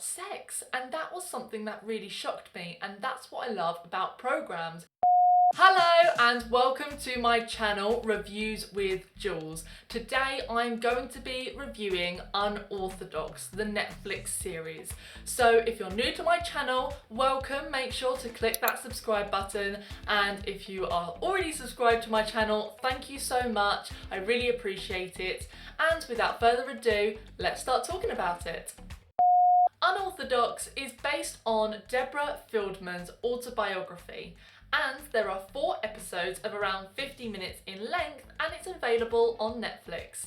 sex, and that was something that really shocked me, and that's what I love about programs. Hello and welcome to my channel Reviews with Jules. Today I'm going to be reviewing Unorthodox, the Netflix series. So if you're new to my channel, welcome, make sure to click that subscribe button, and if you are already subscribed to my channel, thank you so much, I really appreciate it. And without further ado, let's start talking about it. Unorthodox is based on Deborah Feldman's autobiography, and there are 4 episodes of around 50 minutes in length, and it's available on Netflix.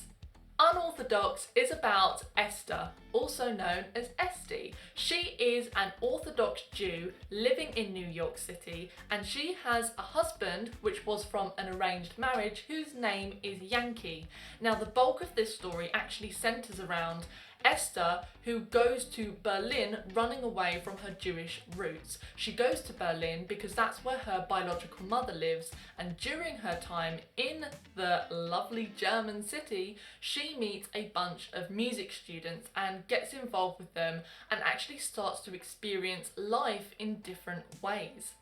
Unorthodox is about Esther, also known as Esty. She is an Orthodox Jew living in New York City, and she has a husband which was from an arranged marriage whose name is Yankee. Now the bulk of this story actually centres around Esther, who goes to Berlin running away from her Jewish roots. She goes to Berlin because that's where her biological mother lives, and during her time in the lovely German city, she meets a bunch of music students and gets involved with them and actually starts to experience life in different ways.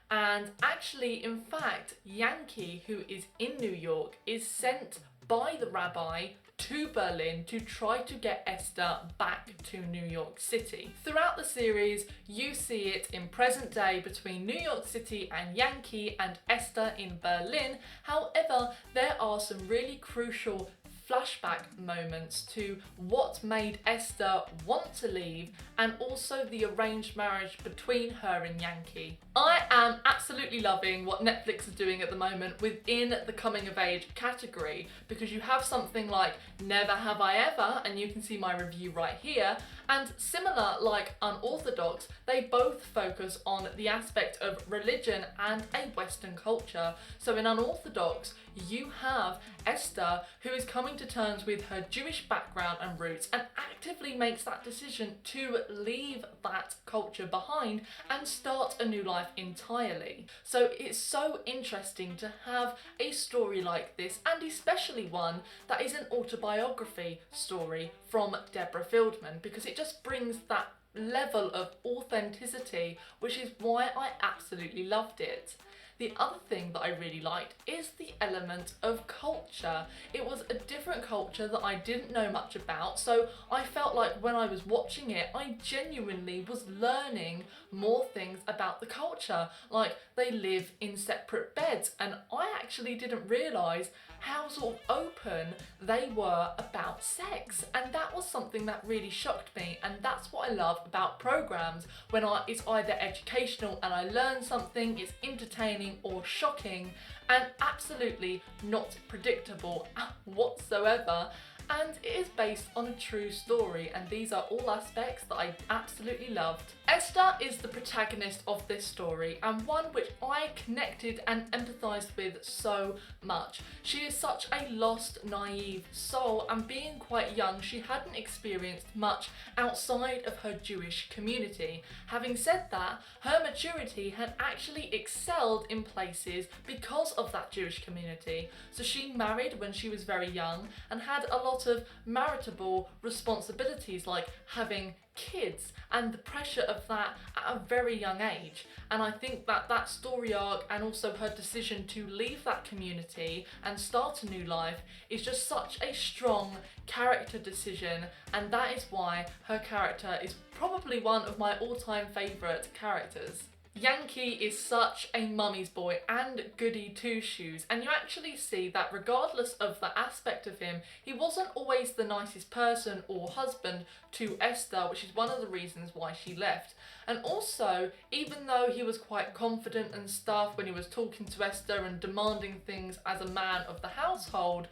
And actually, in fact, Yankee, who is in New York, is sent by the rabbi to Berlin to try to get Esther back to New York City. Throughout the series, you see it in present day between New York City and Yankee and Esther in Berlin. However, there are some really crucial flashback moments to what made Esther want to leave, and also the arranged marriage between her and Yankee. I am absolutely loving what Netflix is doing at the moment within the coming of age category, because you have something like Never Have I Ever, and you can see my review right here, and similar like Unorthodox, they both focus on the aspect of religion and a Western culture. So in Unorthodox, you have Esther, who is coming to terms with her Jewish background and roots and actively makes that decision to leave that culture behind and start a new life entirely. So it's so interesting to have a story like this, and especially one that is an autobiography story from Deborah Feldman, because it just brings that level of authenticity, which is why I absolutely loved it. The other thing that I really liked is the element of culture. It was a different culture that I didn't know much about, so I felt like when I was watching it, I genuinely was learning more things about the culture. Like, they live in separate beds, and I actually didn't realise how sort of open they were about sex, and that was something that really shocked me. And that's what I love about programs, when it's either educational and I learn something, it's entertaining or shocking, and absolutely not predictable whatsoever. And it is based on a true story, and these are all aspects that I absolutely loved. Esther is the protagonist of this story, and one which I connected and empathised with so much. She is such a lost, naive soul, and being quite young, she hadn't experienced much outside of her Jewish community. Having said that, her maturity had actually excelled in places because of that Jewish community. So she married when she was very young and had a lot of maritable responsibilities, like having kids, and the pressure of that at a very young age. And I think that that story arc, and also her decision to leave that community and start a new life, is just such a strong character decision, and that is why her character is probably one of my all-time favourite characters. Yankee is such a mummy's boy and goody two-shoes, and you actually see that regardless of the aspect of him, he wasn't always the nicest person or husband to Esther, which is one of the reasons why she left. And also, even though he was quite confident and stuff when he was talking to Esther and demanding things as a man of the household,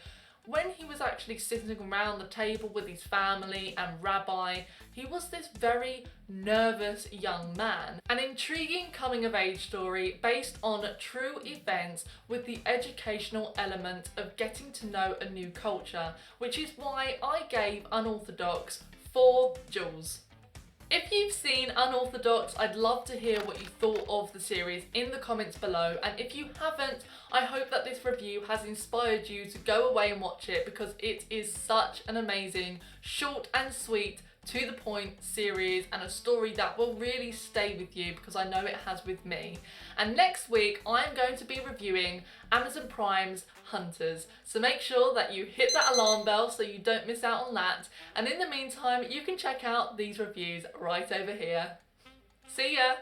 when he was actually sitting around the table with his family and rabbi, he was this very nervous young man. An intriguing coming-of-age story based on true events with the educational element of getting to know a new culture, which is why I gave Unorthodox 4 Jules. If you've seen Unorthodox, I'd love to hear what you thought of the series in the comments below, and if you haven't, I hope that this review has inspired you to go away and watch it, because it is such an amazing, short and sweet to the point series and a story that will really stay with you, because I know it has with me. And next week I'm going to be reviewing Amazon Prime's Hunters, so make sure that you hit that alarm bell so you don't miss out on that. And in the meantime, you can check out these reviews right over here. See ya!